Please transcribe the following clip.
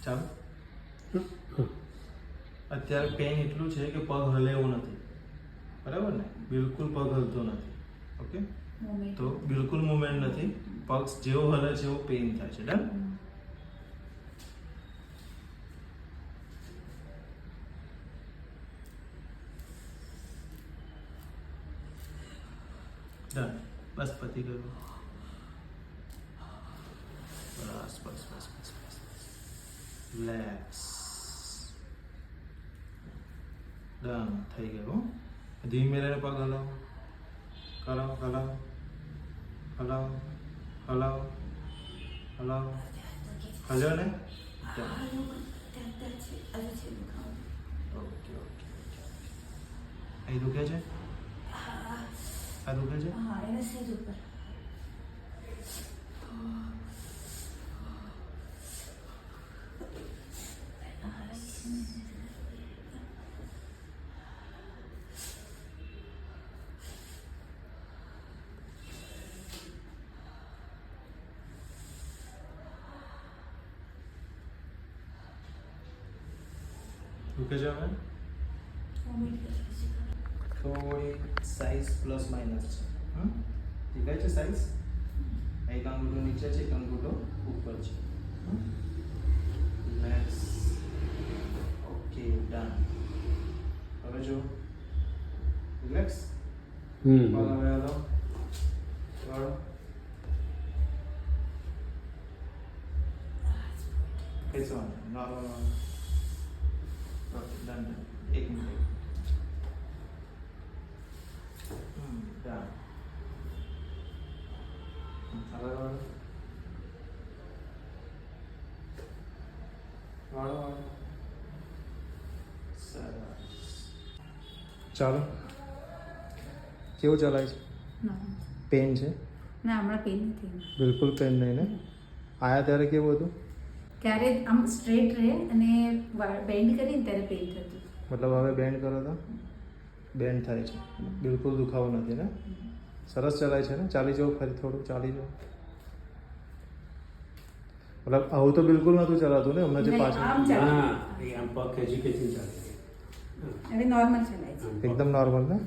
ચાલો અત્યારે પેન એટલું છે કે પગ હલે એવું નથી, બરાબર ને? બિલકુલ પગ હલતો નથી. ઓકે, તો બિલકુલ મુવમેન્ટ નથી. પગ જેવો હલે છે એવો પેન થાય છે. ડન. ડન. બસ પતી ગયું. બસ બસ બસ બસ બસ. રિલેક્સ. ડન થઈ ગયું. ધીમે રહીને પગ હલાવો, હલાવો હલાવો હલાવો હલાવો હલાવો. હલ્યો ને? Okay okay. અહીં દુખે છે? આ દુખે છે? દુખે છે હવે? થોડી સાઈઝ પ્લસ માઇનસ છે. દેખાય છે સાઈઝ? એક અંગૂઠો નીચે છે, એક અંગૂઠો ઉપર છે. રિલેક્સ. Okay, done. હવે જો રિલેક્સ. હવે હાલો વાળો. ખેંચવાનું નોર્મલ. Okay, done. એક મિનિટ. ડન. હવે વાળો વાળો વાળો. સરસ. ચાલો, કેવું ચલાય છે? પેન છે? ના, હમણાં પેન નથી. બિલકુલ પેન નહીં ને? આયા ત્યારે કેવું હતું? ક્યારે આમ સ્ટ્રેટ રહે અને બેન્ડ કરીને ત્યારે પેન થતું. મતલબ હવે બેન્ડ કરો તો બેન્ડ થાય છે, બિલકુલ દુખાવો નથી ને? સરસ ચલાય છે ને? ચાલી જાઓ, ફરી થોડું ચાલી જાઓ. મતલબ આવું તો બિલકુલ નહોતું ચલાતું ને હમણાં જે નહીં, પાછળ? આમ ચાલે. આમ પગ ખેંચી ચાલે. હવે નોર્મલ ચલાય છે. એકદમ નોર્મલ ને?